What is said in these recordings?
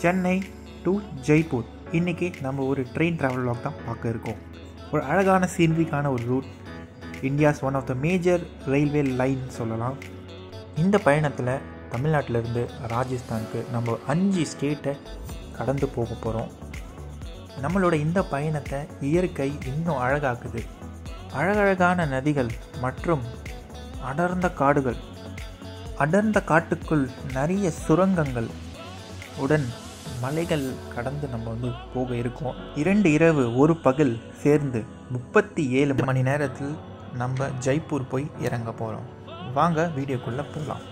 Chennai to Jaipur. இன்றைக்கி நம்ம ஒரு ட்ரெயின் ட்ராவல் வாக் தான் பார்க்க இருக்கோம். ஒரு அழகான சீனரிக்கான ஒரு route, India's one of the major railway line சொல்லலாம். இந்த பயணத்தில் தமிழ்நாட்டிலேருந்து ராஜஸ்தானுக்கு நம்ம 5 ஸ்டேட்டை கடந்து போக போகிறோம். நம்மளோட இந்த பயணத்தை இயற்கை இன்னும் அழகாக்குது. அழகழகான நதிகள் மற்றும் அடர்ந்த காடுகள், அடர்ந்த காட்டுக்குள் நிறைய சுரங்கங்கள் உடன் மலைகள் கடந்து நம்ம போக இருக்கோம். 2 இரவு 1 பகல் சேர்ந்து 37 மணி நேரத்தில் நம்ம ஜெய்ப்பூர் போய் இறங்க போகிறோம். வாங்க வீடியோக்குள்ளே போகலாம்.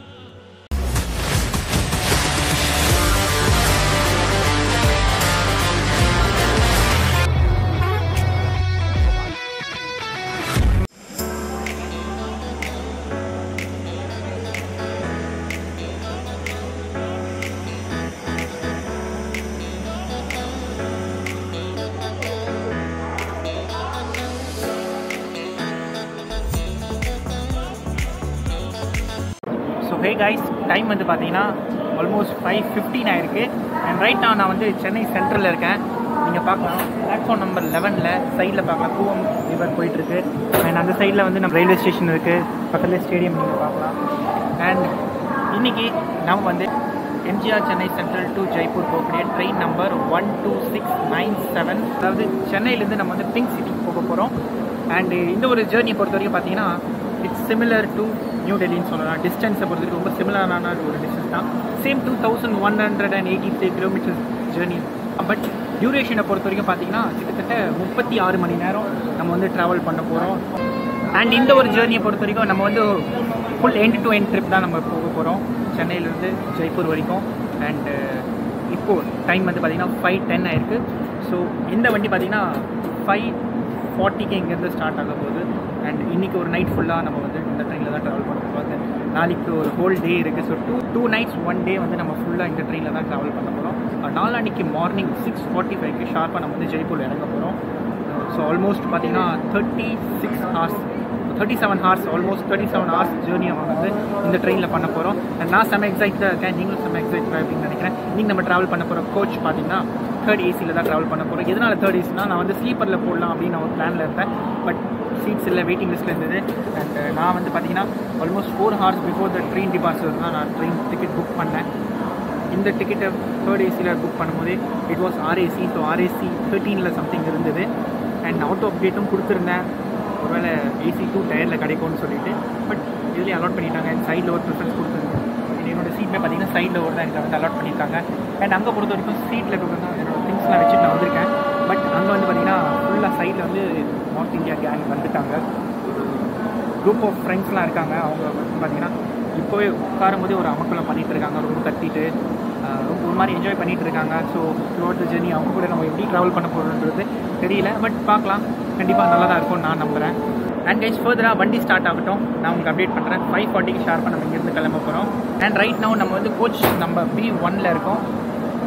ஹே கைஸ், டைம் பார்த்தீங்கன்னா ஆல்மோஸ்ட் 5:15 ஆயிருக்கு. அண்ட் ரைட் நான் சென்னை சென்ட்ரலில் இருக்கேன். நீங்கள் பார்க்கலாம், பிளாட்ஃபார்ம் நம்பர் 11ல் சைடில் பார்க்கலாம் கூவம் ரிவர் போயிட்டுருக்கு. அண்ட் அந்த சைடில் நம்ம ரயில்வே ஸ்டேஷன் இருக்குது, பக்கத்தில் ஸ்டேடியம் நீங்கள் பார்க்கலாம். அண்ட் இன்றைக்கி நம்ம எம்ஜிஆர் சென்னை சென்ட்ரல் டு ஜெய்ப்பூர் போகக்கூடிய ட்ரெயின் நம்பர் 12697, அதாவது சென்னையிலேருந்து நம்ம பிங்க் சிட்டிக்கு போக போகிறோம். அண்டு இந்த ஒரு ஜேர்னியை பொறுத்த வரைக்கும் பார்த்தீங்கன்னா இட்ஸ் சிமிலர் டு நியூ டெல்லின்னு சொல்லலாம். டிஸ்டன்ஸை பொறுத்தவரைக்கும் ரொம்ப சிமிலரான ஒரு டிஸ்டன்ஸ் தான். Same 2183 kilometres journey. பட் டியூரேஷனை பொறுத்த வரைக்கும் பார்த்தீங்கன்னா கிட்டத்தட்ட 36 மணி நேரம் நம்ம ட்ராவல் பண்ண போகிறோம். அண்ட் இந்த ஒரு ஜேர்னியை பொறுத்த வரைக்கும் நம்ம full end to end trip தான் நம்ம போக போகிறோம், சென்னையிலேருந்து ஜெய்ப்பூர் வரைக்கும். அண்டு இப்போது டைம் பார்த்தீங்கன்னா 5:10 ஆயிருக்கு. ஸோ இந்த வண்டி பார்த்தீங்கன்னா 5:40க்கு இங்கேருந்து ஸ்டார்ட் ஆக போகுது. அண்ட் இன்றைக்கி ஒரு நைட் ஃபுல்லாக நம்ம இந்த ட்ரெயினில் தான் ட்ராவல் பண்ண போகிறோம். நாளைக்கு ஒரு ஹோல் டே இருக்குது. ஸோ டூ நைட்ஸ் 1 டே நம்ம ஃபுல்லாக இந்த ட்ரெயினில் தான் ட்ராவல் பண்ண போகிறோம். நாளான்னைக்கு மார்னிங் 6:45க்கு ஷார்ப்பாக நம்ம ஜெய்ப்பூரில் இறங்க போகிறோம். ஸோ ஆல்மோஸ்ட் பார்த்தீங்கன்னா 37 ஹார்ஸ் ஆல்மோஸ்ட் 37 ஹார்ஸ் ஜேர்னியை இந்த ட்ரெயினில் பண்ண போகிறோம். அண்ட் நான் செம்ம எக்ஸைட்டாக இருக்கேன், நீங்களும் செம்ம எக்ஸைட்டாக அப்படின்னு நினைக்கிறேன். இன்றைக்கி நம்ம ட்ராவல் பண்ண போகிற கோச் பார்த்தீங்கன்னா 3rd ஏசியில் தான் ட்ராவல் பண்ண போகிறோம். எதனால் 3rd ஏசினா, நான் ஸ்லீப்பரில் போடலாம் அப்படின்னு நான் ஒரு பிளானில் இருந்தேன். பட் சீட்ஸ் இல்லை, வெயிட்டிங் லிஸ்ட்டில் இருந்தது. அண்ட் நான் பார்த்தீங்கன்னா almost 4 hours before the train departure தான் நான் ட்ரெயின் டிக்கெட் புக் பண்ணேன். இந்த டிக்கெட்டை 3rd ஏசியில் புக் பண்ணும்போது it was RAC. So RAC 13ல் சம்திங் இருந்தது. அண்ட் ஆட்டோ அப்டேட்டும் கொடுத்துருந்தேன், ஒருவேளை AC 2 டயரில் கிடைக்கும்னு சொல்லிட்டு. பட் இதுலேயே அலாட் பண்ணிட்டாங்க. அண்ட் சைடில் ஒரு ப்ரிஃபரன்ஸ் கொடுத்துருந்தேன். என்னோடய சீட்மே பார்த்தீங்கன்னா சைடில் ஒரு தான் எனக்கு அலாட் பண்ணியிருக்காங்க. அண்ட் அங்கே பொறுத்த வரைக்கும் சீட்டில் இருக்கிறது என்னோடய திங்ஸ்லாம் வச்சுட்டு நான் வந்திருக்கேன். பட் அங்கே பார்த்தீங்கன்னா ஃபுல்லாக சைடில் நார்த் இந்தியா கேங் வந்துட்டாங்க. குரூப் ஆஃப் ஃப்ரெண்ட்ஸ்லாம் இருக்காங்க. அவங்க பார்த்தீங்கன்னா இப்போவே உட்காரும் போதே ஒரு அமக்கலம் பண்ணிகிட்டு இருக்காங்க, ரொம்ப கத்திட்டு ரொம்ப ஒரு மாதிரி என்ஜாய் பண்ணிகிட்டு இருக்காங்க. ஸோ த்ரூஅவுட் த ஜெர்னி அவங்க கூட நம்ம எப்படி ட்ராவல் பண்ண போகிறோன்றது தெரியல. பட் பார்க்கலாம், கண்டிப்பாக நல்லா தான் இருக்கும்னு நான் நம்புகிறேன். அண்ட் கைஸ், ஃபர்தராக வண்டி ஸ்டார்ட் ஆகட்டும், நான் உங்களுக்கு அப்டேட் பண்ணுறேன். 5:40க்கு ஷார்ப்பாக நம்ம இங்கேருந்து கிளம்ப போகிறோம். அண்ட் ரைட் நவ் நம்ம கோச் நம்பர் B1ல் இருக்கோம்.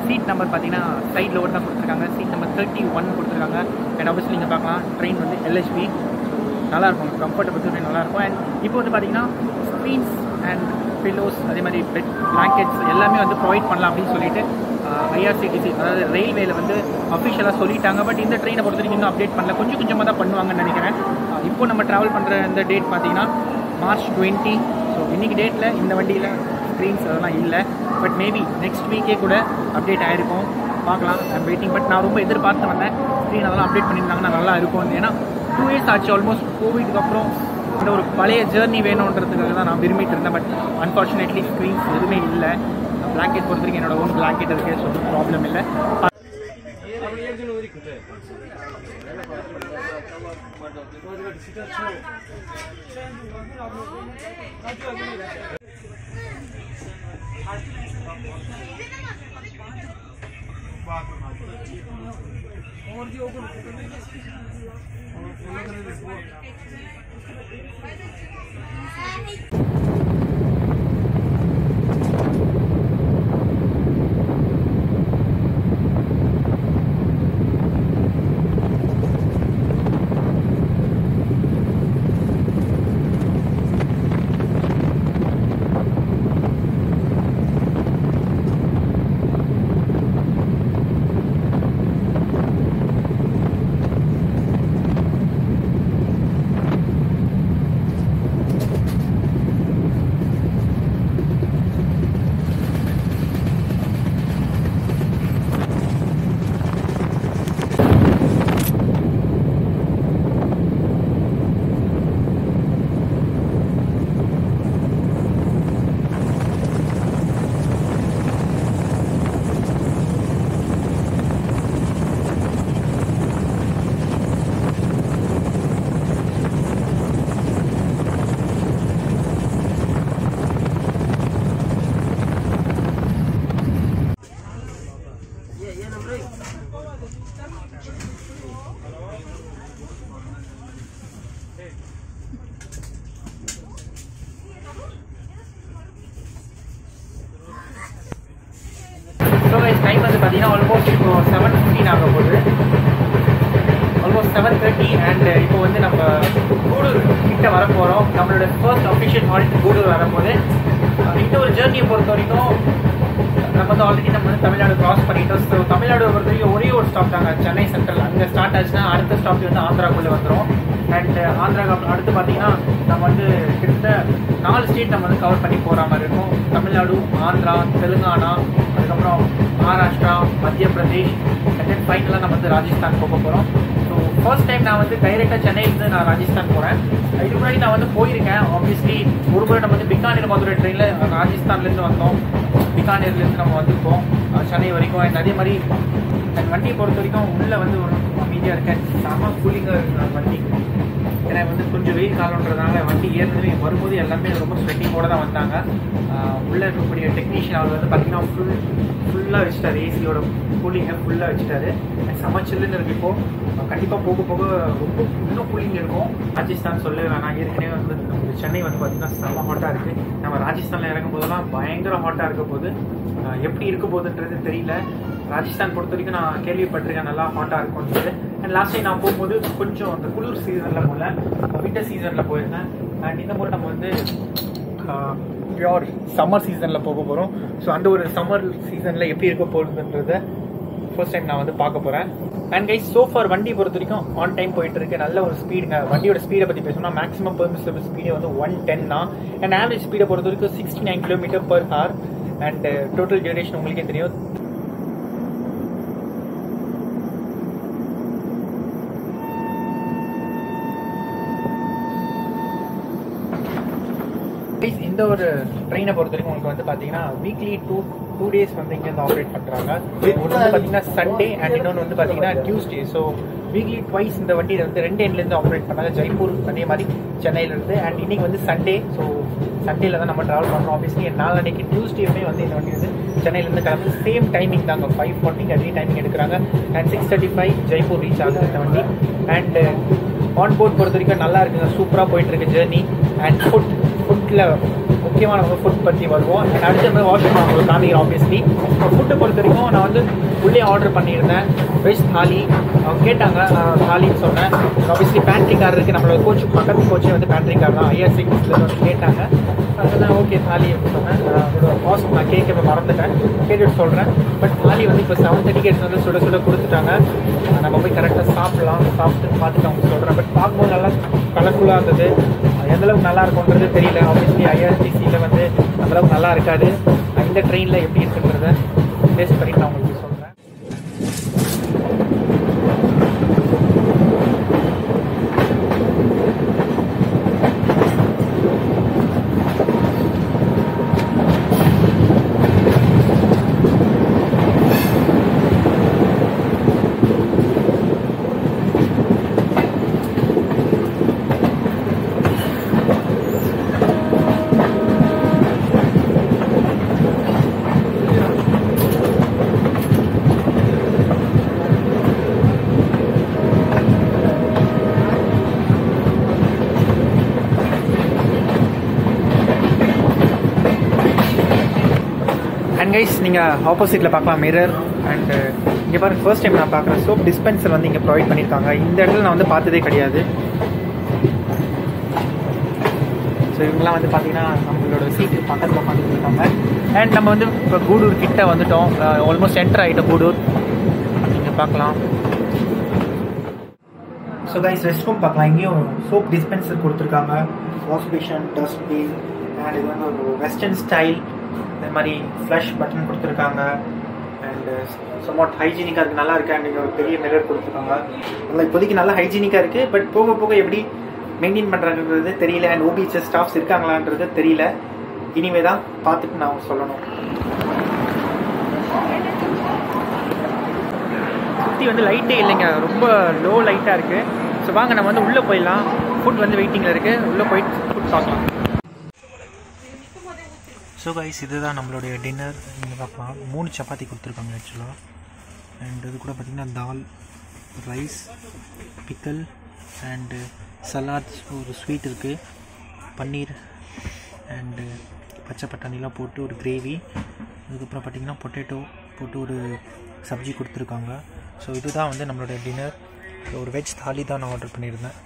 சீட் நம்பர் பார்த்தீங்கன்னா சைடில் ஒரு தான் கொடுத்துருக்காங்க. சீட் நம்பர் 31 கொடுத்துருக்காங்க. அண்ட் ஆப்வியஸ்லி நீங்கள் பார்க்கலாம் ட்ரெயின் LHB. நல்லாயிருக்கும், கம்ஃபர்டபுள் நல்லாயிருக்கும். அண்ட் இப்போ பார்த்தீங்கன்னா ஸ்க்ரீன்ஸ் அண்ட் பில்லோஸ், அதே மாதிரி பெட் பிளாங்கெட்ஸ் எல்லாமே ப்ரொவைட் பண்ணலாம் அப்படின்னு சொல்லிட்டு IRCTC, அதாவது ரயில்வேல அஃபிஷியலாக சொல்லிட்டாங்க. பட் இந்த ட்ரெயினை பொறுத்த வரைக்கும் இன்னும் அப்டேட் பண்ணல, கொஞ்சம் கொஞ்சமாக தான் பண்ணுவாங்கன்னு நினைக்கிறேன். இப்போ நம்ம ட்ராவல் பண்ணுற இந்த டேட் பார்த்தீங்கன்னா March 20. ஸோ இன்றைக்கி டேட்டில் இந்த வண்டியில் ஸ்க்ரீன்ஸ் அதெல்லாம் இல்லை. பட் மேபி நெக்ஸ்ட் வீக்கே கூட அப்டேட் ஆகிருக்கும், பார்க்கலாம். I'm waiting. பட் நான் ரொம்ப எதிர்பார்த்து வந்தேன், ஸ்க்ரீன் அதெல்லாம் அப்டேட் பண்ணியிருந்தாங்கன்னா நல்லா இருக்கும். ஏன்னா 2 இயர்ஸ் ஆச்சு ஆல்மோஸ்ட் கோவிட்க்கு அப்புறம். இந்த ஒரு பழைய ஜேர்னி வேணுன்றதுக்காக தான் நான் விரும்பிட்டு இருந்தேன். பட் அன்ஃபார்ச்சுனேட்லி ஸ்க்ரீன்ஸ் எதுவுமே இல்லை. பிளாங்கெட் பொறுத்த வரைக்கும் என்னோட ஓன் பிளாங்கெட் இருக்குது, ஸோ ப்ராப்ளம் இல்லை. டைம் வந்து பார்த்தீங்கன்னா ஆல்மோஸ்ட் இப்போ 7:15 ஆக போகுது, ஆல்மோஸ்ட் 7:30. அண்ட் இப்போ வந்து நம்ம கூடூர் கிட்ட வர போகிறோம். நம்மளோட ஃபர்ஸ்ட் அஃபிஷியல் ஹால்ட் கூடூர் வரும்போது இந்த ஒரு ஜேர்னியை பொறுத்த வரைக்கும் நம்ம வந்து ஆல்ரெடி நம்ம வந்து தமிழ்நாடு கிராஸ் பண்ணிட்டோம். ஸோ தமிழ்நாடு பொறுத்த வரைக்கும் ஒரே ஒரு ஸ்டாப் தாங்க, சென்னை சென்ட்ரல். அங்கே ஸ்டார்ட் ஆச்சுன்னா அடுத்த ஸ்டாப் வந்து ஆந்திராக்குள்ளே வந்துடும். அண்ட் ஆந்திராவுக்கு அடுத்து பார்த்தீங்கன்னா நம்ம வந்து கிட்டத்தட்ட 4 ஸ்டேட் நம்ம வந்து கவர் பண்ணி போகிற மாதிரி இருக்கும். தமிழ்நாடு, ஆந்திரா, தெலுங்கானா, அதுக்கப்புறம் மகாராஷ்டிரா, மத்திய பிரதேஷ், அண்ட் தென் ஃபைனலாக நம்ம வந்து ராஜஸ்தான் போக போகிறோம். ஸோ ஃபர்ஸ்ட் டைம் நான் வந்து டைரெக்டாக சென்னையிலேருந்து நான் ராஜஸ்தான் போகிறேன். இதுக்கு முன்னாடி நான் வந்து போயிருக்கேன். ஆப்வியஸ்லி ஒரு முறை நம்ம வந்து பிகானேர் மதுரை ட்ரெயினில் ராஜஸ்தான்லேருந்து வந்தோம், பிகானேர்லேருந்து நம்ம வந்துருக்கோம் சென்னை வரைக்கும். அண்ட் அதே மாதிரி அண்ட் வண்டியை பொறுத்த வரைக்கும் உள்ளே வந்து ஒரு அமைதியாக இருக்கேன், செம கூலிங்காக இருக்குது வண்டி. ஏன்னா வந்து கொஞ்சம் வெயில் காலன்றதுனால வண்டி ஏற்கனவே வரும்போது எல்லாமே ரொம்ப ஸ்வெட்டிங்கோடு தான் வந்தாங்க. உள்ளே இருக்கக்கூடிய டெக்னீஷியன் அவர் வந்து பார்த்தீங்கன்னா ஃபுல்லாக வச்சுட்டாரு, ஏசியோட கூலிங்கை ஃபுல்லாக வச்சுட்டாரு. செம சில்லுன்னு இருக்குது. இப்போது கண்டிப்பாக போக போக ரொம்ப இன்னும் கூலிங் இருக்கும். ராஜஸ்தான் சொல்ல வேணாம், ஏற்கனவே வந்து சென்னை வந்து பார்த்திங்கன்னா செம ஹாட்டாக இருக்குது. நம்ம ராஜஸ்தானில் இறங்கும் போதெல்லாம் பயங்கர ஹாட்டாக இருக்க போது, எப்படி இருக்க போகுதுன்றது தெரியல. ராஜஸ்தான் பொறுத்த வரைக்கும் நான் கேள்விப்பட்டிருக்கேன் நல்லா ஹாட்டாக இருக்கும்ன்றது. அண்ட் லாஸ்ட் டைம் நான் போகும்போது கொஞ்சம் அந்த குளிர் சீசனில் போகல, வின்டர் சீசனில் போயிருந்தேன். அண்ட் இந்த முறை நம்ம வந்து பியோர் சம்மர் சீசனில் போக போகிறோம். ஸோ அந்த ஒரு சம்மர் சீசனில் எப்படி இருக்க போகுதுன்றத ஃபர்ஸ்ட் டைம் நான் வந்து பார்க்க போகிறேன். அண்ட் கைஸ் சோஃபார் வண்டி பொறுத்த வரைக்கும் ஆன் டைம் போயிட்டு இருக்கு, நல்ல ஒரு ஸ்பீடுங்க. வண்டியோட ஸ்பீடை பற்றி பேசணும்னா மேக்ஸிமம் பெர்மிசிபிள் ஸ்பீடே வந்து 110 தான். அண்ட் ஆவரேஜ் ஸ்பீடை பொறுத்த வரைக்கும் 69 km/h. அண்ட் டோட்டல் டியூரேஷன் உங்களுக்கே தெரியும், இந்த ஒரு ட்ரெயினை பொறுத்த வரைக்கும் உங்களுக்கு வந்து பார்த்தீங்கன்னா வீக்லி டூ டேஸ் வந்து இங்கேருந்து ஆப்ரேட் பண்ணுறாங்க. ஒன்று வந்து பார்த்தீங்கன்னா சண்டே அண்ட் இன்னொன்று வந்து பார்த்தீங்கன்னா டியூஸ்டே. ஸோ வீக்லி ட்வைஸ் இந்த வண்டியில் வந்து 2 எண்ட்லேருந்து ஆப்ரேட் பண்ணாங்க, ஜெய்ப்பூர் அதே மாதிரி சென்னையிலேருந்து. அண்ட் இன்னைக்கு வந்து சண்டே, ஸோ சண்டேல தான் நம்ம ட்ராவல் பண்ணுறோம். ஆப்வியஸ்லி நாளைக்கு டியூஸ்டேமே வந்து இந்த வண்டி வந்து சென்னையிலேருந்து கிளம்பி சேம் டைமிங் தாங்க, 5:40 அதே டைமிங் எடுக்கிறாங்க. அண்ட் 6:35 ஜெய்ப்பூர் ரீச் ஆகுது இந்த வண்டி. அண்ட் ஆன் போர்ட் பொறுத்த வரைக்கும் நல்லா இருக்குங்க, சூப்பராக போயிட்டு இருக்கு ஜேர்னி. அண்ட் ஃபுட்டில் முக்கியமான ஃபுட் பற்றி வருவோம். அண்ட் அடுத்த மாதிரி வாஷ்ரூம் அவங்களுக்கு காமிக்கிறோம். ஆப்வியஸ்லி ஃபுட்டை பொறுத்த வரைக்கும் நான் வந்து உள்ளே ஆர்டர் பண்ணியிருந்தேன் வெஜ் தாலி. அவங்க கேட்டாங்க, நான் தாலின்னு சொன்னேன். ஆப்வியஸ்லி பேண்ட்ரி கார் இருக்குது, நம்மளோட கோச் பக்கத்து கோச்சே வந்து பேண்ட்ரி கார் தான், IRCTCல வந்து கேட்டாங்க. அதெல்லாம் ஓகே தாலி அப்படின்னு சொன்னேன். அதோட காஸ்ட் நான் கேட்க மறந்துட்டேன், கேட்டுட்டு சொல்கிறேன். பட் தாலி வந்து இப்போ 7:30 எடுத்து வந்து சுட சுட கொடுத்துட்டாங்க. நம்ம போய் கரெக்டாக சாப்பிட்லாம், சாப்பிட்டு பார்த்துட்டு அவங்க சொல்கிறேன். பட் பார்க்கும்போது நல்லா கலர்ஃபுல்லாக இருந்தது. எந்தளவுக்கு நல்லா இருக்கும்ன்றது தெரியல. ஆப்வியஸ்லி IRCTCல வந்து அந்தளவுக்கு நல்லா இருக்காது. இந்த ட்ரெயினில் எப்படி இருக்குன்றத டேஸ்ட் பண்ணிட்டு நான் உங்களுக்கு சொல்கிறேன். அண்ட் கைஸ் நீங்கள் ஆப்போசிட்டில் பார்க்கலாம் மிரர். அண்ட் இங்கே பாருங்கள், ஃபர்ஸ்ட் டைம் நான் பார்க்குறேன் சோப் டிஸ்பென்சர் வந்து இங்கே ப்ரொவைட் பண்ணியிருக்காங்க. இந்த இடத்துல நான் வந்து பார்த்ததே கிடையாது. ஸோ இவங்கெல்லாம் வந்து பார்த்தீங்கன்னா நம்மளோட சீட்டு பக்கத்தில் உட்காந்துட்டு இருக்காங்க. அண்ட் நம்ம வந்து இப்போ கூடூர் கிட்ட வந்துட்டோம், ஆல்மோஸ்ட் என்டர் ஆகிட்டோம் கூடூர். நீங்கள் பார்க்கலாம். ஸோ கைஸ் ரெஸ்ட் ரூம் பார்க்கலாம். இங்கேயும் சோப் டிஸ்பென்சர் கொடுத்துருக்காங்க, வாஷ் பேஷன், டஸ்ட்பின். அண்ட் இது வந்து ஒரு வெஸ்டர்ன் ஸ்டைல், இந்த மாதிரி ஃப்ளஷ் பட்டன் கொடுத்துருக்காங்க. அண்டு சம்வாட் ஹைஜீனிக்காக இருக்குது, நல்லா இருக்குது. அண்ட் இங்கே ஒரு பெரிய மிரர் கொடுத்துருக்காங்க. நல்லா இப்போதைக்கு நல்லா ஹைஜீனிக்காக இருக்குது. பட் போக போக எப்படி மெயின்டைன் பண்ணுறாங்கிறது தெரியல. அண்ட் OBH ஸ்டாஃப்ஸ் இருக்காங்களான்றது தெரியல. இனிமே தான் பார்த்துட்டு நான் சொல்லணும். சுற்றி வந்து லைட்டே இல்லைங்க, ரொம்ப லோ லைட்டாக இருக்குது. ஸோ வாங்க நம்ம வந்து உள்ளே போயிடலாம். ஃபுட் வந்து வெயிட்டிங்கில் இருக்குது, உள்ளே போயிட்டு ஃபுட் பார்க்கலாம். ஸோ கைஸ் இதுதான் நம்மளுடைய டின்னர். நீங்கள் பார்க்கலாம் 3 சப்பாத்தி கொடுத்துருக்காங்க ஆக்சுவலாக. அண்ட் இது கூட பார்த்திங்கன்னா தால், ரைஸ், பிக்கல் அண்டு சலாட், ஒரு ஸ்வீட் இருக்குது, பன்னீர் அண்டு பச்சை பட்டாணிலாம் போட்டு ஒரு கிரேவி. அதுக்கப்புறம் பார்த்திங்கன்னா போட்டு ஒரு சப்ஜி கொடுத்துருக்காங்க. ஸோ இதுதான் வந்து நம்மளோட டின்னர். ஒரு வெஜ் தாலி தான் நான் ஆர்டர் பண்ணியிருந்தேன்.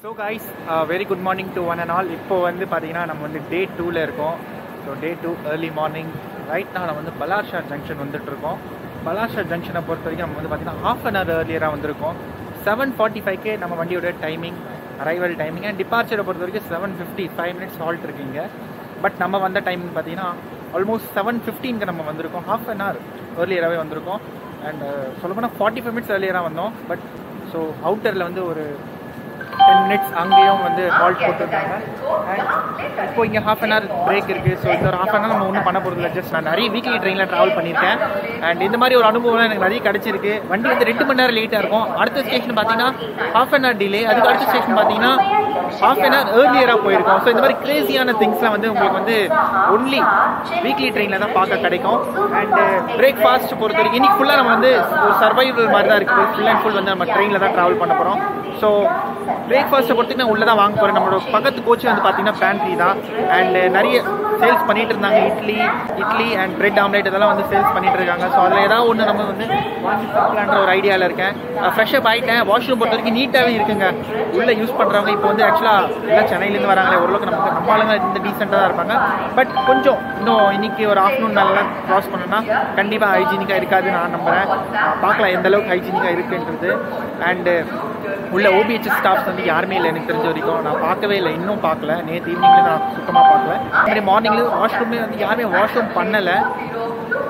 So guys very good morning to one and all. இப்போ வந்து பார்த்தீங்கன்னா நம்ம வந்து டே 2ல் இருக்கோம். So day 2 early morning right நான் வந்து பலார்ஷா ஜங்ஷன் வந்துட்டுருக்கோம். பலார்ஷா ஜங்ஷனை பொறுத்த வரைக்கும் நம்ம வந்து பார்த்தீங்கன்னா ½ அன் ஹவர் ஏர்லியராக வந்திருக்கோம். 7:45 நம்ம வண்டியோட டைமிங், அரைவல் டைமிங். அண்ட் டிபார்ச்சரை பொறுத்த வரைக்கும் 7:55 மினிட்ஸ் ஹால்ட் இருக்கீங்க. பட் நம்ம வந்த டைமிங் பார்த்தீங்கன்னா ஆல்மோஸ்ட் 7:15 நம்ம வந்திருக்கோம். ½ அன் ஹவர் ஏர்லியராகவே வந்திருக்கோம். அண்ட் சொல்லப்போனால் 45 மினிட்ஸ் ஏர்லியராக வந்தோம். பட் ஸோ அவுட்டரில் வந்து ஒரு 10 மினிட்ஸ் அங்கேயும் வந்து ஹால்ட் போட்டுருக்காங்க. அண்ட் இப்போ இங்கே ½ அன் ஹவர் பிரேக் இருக்குது. ஸோ இந்த ஒரு ½ அன் ஹவர் நம்ம ஒன்றும் பண்ண போகிறதில்ல. ஜஸ்ட் நான் நிறைய வீக்லி ட்ரெயினில் ட்ராவல் பண்ணியிருக்கேன். அண்ட் இந்த மாதிரி ஒரு அனுபவம் எனக்கு நிறைய கிடச்சிருக்கு. வண்டி வந்து 2 மணி நேரம் லேட்டாக இருக்கும். அடுத்த ஸ்டேஷன் பார்த்தீங்கன்னா ½ அன் ஹவர் டிலே. அதுக்கு அடுத்த ஸ்டேஷன் பார்த்தீங்கன்னா ½ அன் ஹவர் ஏர்லியராக போயிருக்கோம். ஸோ இந்த மாதிரி கிரேசியான திங்ஸ்லாம் வந்து உங்களுக்கு வந்து ஒன்லி வீக்லி ட்ரெயினில் தான் பார்க்க கிடைக்கும். அண்ட் பிரேக்ஃபாஸ்ட் பொறுத்த வரைக்கும் இன்னைக்கு ஃபுல்லாக நம்ம வந்து ஒரு சர்வைவல் மாதிரி தான் இருக்குது. ஃபுல் அண்ட் ஃபுல் வந்து நம்ம ட்ரெயினில் தான் ட்ராவல் பண்ண போகிறோம். ஸோ பிரேக்ஃபாஸ்ட்டை பொறுத்துக்கு நான் உள்ளே தான் வாங்க போகிறேன். நம்மளோட பக்கத்து கோச்சு வந்து பார்த்தீங்கன்னா பேண்ட்ரி தான். அண்ட் நிறைய சேல்ஸ் பண்ணிட்டு இருந்தாங்க. இட்லி அண்ட் பிரெட் ஆம்லேட் இதெல்லாம் வந்து சேல்ஸ் பண்ணிட்டு இருக்காங்க. ஸோ அதில் ஏதாவது ஒன்று நம்ம வந்து வாங்கி சாப்பிடலான்ற ஒரு ஐடியாவில் இருக்கேன். ஃப்ரெஷ்ஷப் ஆகிட்டேன். வாஷ்ரூம் பொறுத்த வரைக்கும் நீட்டாகவே இருக்குங்க. உள்ளே யூஸ் பண்ணுறவங்க இப்போ வந்து ஆக்சுவலாக எல்லாம் சென்னையிலேருந்து வராங்களே, ஓரளவுக்கு நம்ம ஆளுங்க இந்த டீசெண்டாக தான் இருப்பாங்க. பட் கொஞ்சம் இன்னும் இன்னைக்கு ஒரு ஆஃப்டர்நூன் மேலாம் க்ராஸ் பண்ணோன்னா கண்டிப்பாக ஹைஜீனிக்காக இருக்காது நான் நம்புகிறேன். பார்க்கலாம் எந்த அளவுக்கு ஹைஜீனிக்காக இருக்குன்றது. அண்டு உள்ள OBHS ஸ்டாஃப்ஸ் வந்து யாருமே இல்லை எனக்கு தெரிஞ்ச வரைக்கும். நான் பார்க்கவே இல்லை, இன்னும் பார்க்கல. நேற்று ஈவினிங்கில் நான் சுத்தமாக பார்க்கல. அப்படி மார்னிங்கில் வாஷ்ரூமே வந்து யாருமே வாஷ்ரூம் பண்ணலை.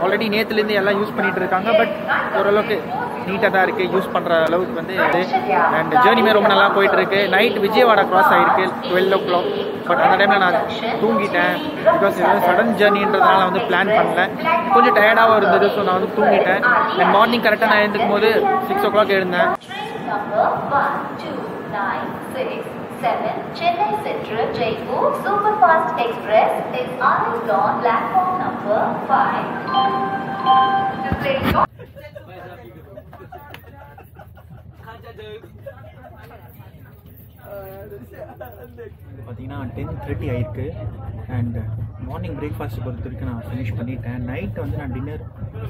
ஆல்ரெடி நேற்றுலேருந்து எல்லாம் யூஸ் பண்ணிகிட்டு இருக்காங்க. பட் ஓரளவுக்கு நீட்டாக தான் இருக்குது, யூஸ் பண்ணுற அளவுக்கு வந்து இது. அண்ட் ஜேர்னிமே ரொம்ப நல்லா போயிட்டுருக்கு. நைட் விஜயவாடா கிராஸ் ஆகிருக்கு 12 o'clock. பட் அந்த டைமில் நான் தூங்கிட்டேன். பிகாஸ் இது சடன் ஜேர்னின்றதுனால வந்து பிளான் பண்ணல. கொஞ்சம் டயர்டாகவும் இருந்தது. ஸோ நான் வந்து தூங்கிட்டேன். அண்ட் மார்னிங் கரெக்டாக நான் எழுந்துக்கும் போது 6 o'clock எழுந்தேன். Number 1296 Chennai Central Jaipur Superfast Express is arrived on platform number 5. The train பார்த்தீங்கன்னா 10:30 ஆயிருக்கு. அண்ட் மார்னிங் பிரேக்ஃபாஸ்ட் பொறுத்த வரைக்கும் நான் ஃபினிஷ் பண்ணிட்டேன். நைட் வந்து நான் டின்னர்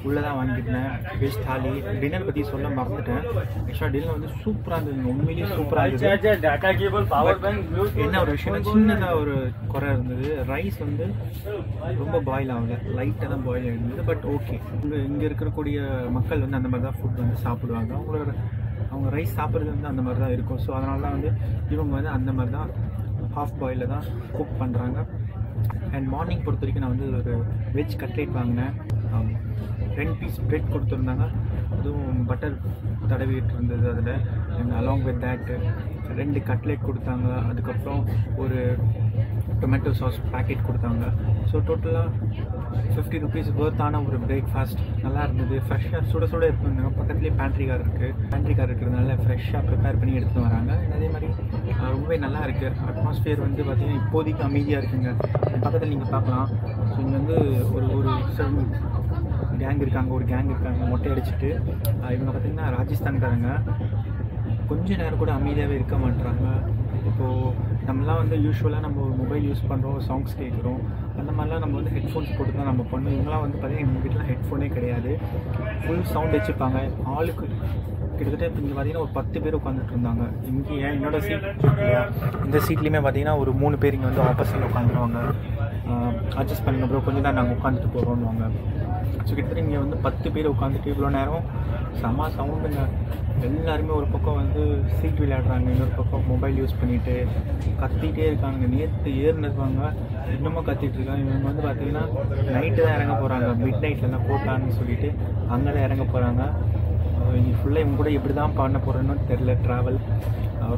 உள்ளே தான் வாங்கிட்டேன். வெஜ் தாலி. டின்னர் பற்றி சொல்ல மறந்துட்டேன். ஆக்சுவலாக டின்னர் வந்து சூப்பராக இருந்தது, உண்மையிலேயே சூப்பராக இருந்தது. என்ன ஒரு விஷயம், சின்னதாக ஒரு குறை இருந்தது. ரைஸ் வந்து ரொம்ப பாயில் ஆகலை, லைட்டாக தான் பாயில் ஆகிருந்தது. பட் ஓகே, இங்கே இருக்கக்கூடிய மக்கள் வந்து அந்த மாதிரி தான் ஃபுட் வந்து சாப்பிடுவாங்க. அவங்க ரைஸ் சாப்பிட்றது வந்து அந்த மாதிரி தான் இருக்கும். ஸோ அதனால தான் வந்து இவங்க வந்து அந்த மாதிரி தான் ஹாஃப் பாயிலில் தான் குக் பண்ணுறாங்க. அண்ட் மார்னிங் பொறுத்த வரைக்கும் நான் வந்து ஒரு வெஜ் கட்லேட் வாங்கினேன். 2 பீஸ் பிரெட் கொடுத்துருந்தாங்க, அதுவும் பட்டர் தடவிட்டு இருந்தது அதில். And along with that 2 cutlet கொடுத்தாங்க. அதுக்கப்புறம் ஒரு டொமேட்டோ சாஸ் பேக்கெட் கொடுத்தாங்க. ஸோ டோட்டலாக 50 rupees ஒர்த்தான ஒரு பிரேக்ஃபாஸ்ட். நல்லா இருந்தது. ஃப்ரெஷ்ஷாக சுட எடுத்துருந்தாங்க. பக்கத்துலேயே பேண்ட்ரி கார் இருக்கிறதுனால ஃப்ரெஷ்ஷாக ப்ரிப்பேர் பண்ணி எடுத்துகிட்டு வராங்க. அதே மாதிரி ரொம்பவே நல்லா இருக்குது. அட்மாஸ்ஃபியர் வந்து பார்த்திங்கன்னா இப்போதைக்கு அமைதியாக இருக்குங்க. பக்கத்தில் நீங்கள் பார்க்கலாம் ஸோ இங்கே வந்து ஒரு கேங் இருக்காங்க மொட்டை அடிச்சுட்டு. இவங்க பார்த்திங்கன்னா ராஜஸ்தான்காரங்க. கொஞ்ச நேரம் கூட அமைதியாகவே இருக்க மாட்டுறாங்க. இப்போது நம்மளாம் வந்து யூஸ்வலாக நம்ம மொபைல் யூஸ் பண்ணுறோம், சாங்ஸ் கேட்குறோம், அந்த மாதிரிலாம் நம்ம வந்து ஹெட்ஃபோன்ஸ் போட்டு தான் நம்ம பண்ணோம். இவங்களாம் வந்து பார்த்திங்கன்னா எங்கள் வீட்டில் ஹெட்ஃபோனே கிடையாது, ஃபுல் சவுண்ட் வச்சுருப்பாங்க. ஆளுக்கு கிட்டத்தட்ட இப்போ இங்கே பார்த்திங்கன்னா ஒரு 10 பேர் உட்காந்துட்டு இருந்தாங்க. இங்கே என்னோடய சீட் இல்லையா, இந்த சீட்லேயுமே பார்த்திங்கன்னா ஒரு 3 பேர் இங்கே வந்து ஆப்போசிட்டில் உட்காந்துருவாங்க. அட்ஜஸ்ட் பண்ணுங்க ப்ரோ, கொஞ்சம் தான் நாங்கள் உட்காந்துட்டு போகிறோன்னுவாங்க. ஸோ கிட்டத்தட்ட இங்கே வந்து 10 பேர் உட்காந்துட்டு இவ்வளோ நேரம் செம்ம சவுண்டுங்க. எல்லாருமே ஒரு பக்கம் வந்து சீட் விளையாடுறாங்க, இன்னொரு பக்கம் மொபைல் யூஸ் பண்ணிவிட்டு கத்திகிட்டே இருக்காங்க. நேற்று ஏறினதுவாங்க இன்னமும் கத்திகிட்டு இருக்காங்க. இவங்க வந்து பார்த்திங்கன்னா நைட்டு தான் இறங்க போகிறாங்க, மிட் நைட்டில் தான் போட்டான்னு சொல்லிட்டு அங்கே தான் இறங்க போகிறாங்க. இன்னைக்கு ஃபுல்லாக இவங்க கூட எப்படி தான் பண்ண போகிறேன்னு தெரில. ட்ராவல்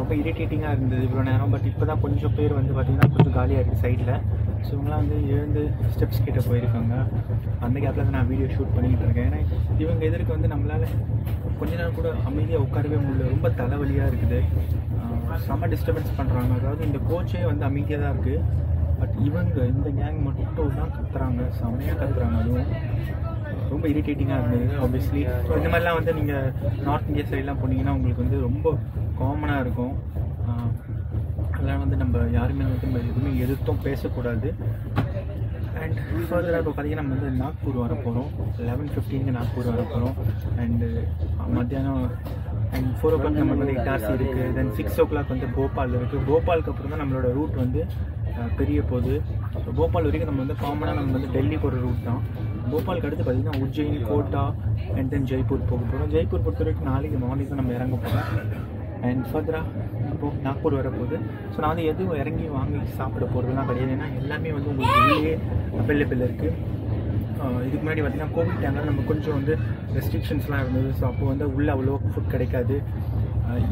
ரொம்ப இரிட்டேட்டிங்காக இருந்தது இவ்வளோ நேரம். பட் இப்போ தான் கொஞ்சம் பேர் வந்து பார்த்திங்கன்னா கொஞ்சம் காலியாக இருக்குது சைடில். ஸோ இவங்களாம் வந்து எழுந்து ஸ்டெப்ஸ் கிட்டே போயிருக்காங்க. அந்த கேப்பில் தான் நான் வீடியோ ஷூட் பண்ணிக்கிட்டு இருக்கேன். ஏன்னா இவங்க எதிர்க்கு வந்து நம்மளால் கொஞ்ச நேரம் கூட அமைதியாக உட்காரவே முடியல, ரொம்ப தலைவலியாக இருக்குது. செம்ம டிஸ்டர்பன்ஸ் பண்ணுறாங்க. அதாவது இந்த கோச்சே வந்து அமைதியாக தான் இருக்குது, பட் இவங்க இந்த கேங் மட்டும் தான் கத்துறாங்க, செம்மையாக கத்துறாங்க. அதுவும் ரொம்ப இரிட்டேட்டிங்காக இருந்தது ஆப்வியஸ்லி. ஸோ இந்த மாதிரிலாம் வந்து நீங்கள் நார்த் இந்தியா சைட்லாம் போனீங்கன்னா உங்களுக்கு வந்து ரொம்ப காமனாக இருக்கும். அதெல்லாம் வந்து நம்ம யாருமே வந்து நம்ம எதுவுமே எதிர்த்தும் பேசக்கூடாது. அண்ட் ஃபர்தராக இப்போ பார்த்திங்கன்னா நம்ம வந்து நாக்பூர் வர போகிறோம். 11:15 நாக்பூர் வர போகிறோம். அண்டு மத்தியானம் அண்ட் 4 o'clock நமக்கு வந்து இட்டாசி இருக்குது. தென் 6 o'clock வந்து போபால் இருக்குது. போபாலுக்கு அப்புறம் தான் நம்மளோட ரூட் வந்து பெரிய போகுது. ஸோ போபால் வரைக்கும் நம்ம வந்து காமனாக நம்ம வந்து டெல்லி போகிற ரூட் தான். போபாலுக்கு அடுத்து பார்த்திங்கன்னா உஜ்ஜைன், கோட்டா அண்ட் தென் ஜெய்ப்பூர் போக போகிறோம். ஜெய்ப்பூர் பொறுத்த வரைக்கும் நாளைக்கு மார்னிங் தான் நம்ம இறங்க போகிறோம். அண்ட் ஃபர்தராக இப்போது நாக்பூர் வரப்போகுது. ஸோ நான் வந்து எதுவும் இறங்கி வாங்கி சாப்பிட போகிறதுலாம் கிடையாது, ஏன்னா எல்லாமே வந்து உங்களுக்கு உள்ளே அவைலபிள் இருக்குது. இதுக்கு முன்னாடி பார்த்திங்கன்னா கோவிட் டைமில் நம்ம கொஞ்சம் வந்து ரெஸ்ட்ரிக்ஷன்ஸ்லாம் இருந்தது. ஸோ அப்போ வந்து உள்ளே அவ்வளோ ஃபுட் கிடைக்காது.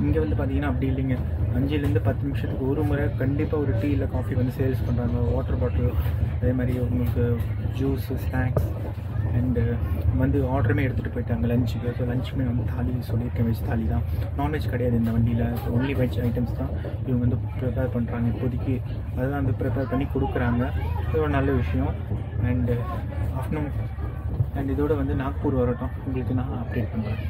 இங்கே வந்து பார்த்திங்கன்னா அப்படி இல்லைங்க. 5லேருந்து 10 நிமிஷத்துக்கு ஒரு முறை கண்டிப்பாக ஒரு டீ இல்லை காஃபி வந்து சேல்ஸ் பண்ணுறாங்க. வாட்டர் பாட்டில், அதே மாதிரி உங்களுக்கு ஜூஸு, ஸ்நாக்ஸ் அண்டு வந்து ஆர்டருமே எடுத்துகிட்டு போயிட்டாங்க லஞ்சுக்கு. ஸோ லஞ்சுமே வந்து தாலி சொல்லியிருக்கேன், வெஜ் தாலி தான், நான்வெஜ் கிடையாது இந்த வண்டியில். ஸோ ஒன்லி வெஜ் ஐட்டம்ஸ் தான் இவங்க வந்து ப்ரிப்பேர் பண்ணுறாங்க இப்போதைக்கு. அதுதான் வந்து ப்ரிப்பேர் பண்ணி கொடுக்குறாங்க. இது ஒரு நல்ல விஷயம். அண்டு ஆஃப்டர்நூன் அண்ட் இதோட வந்து நாக்பூர் வரட்டும், உங்களுக்கு நான் அப்டேட் பண்ணுறேன்.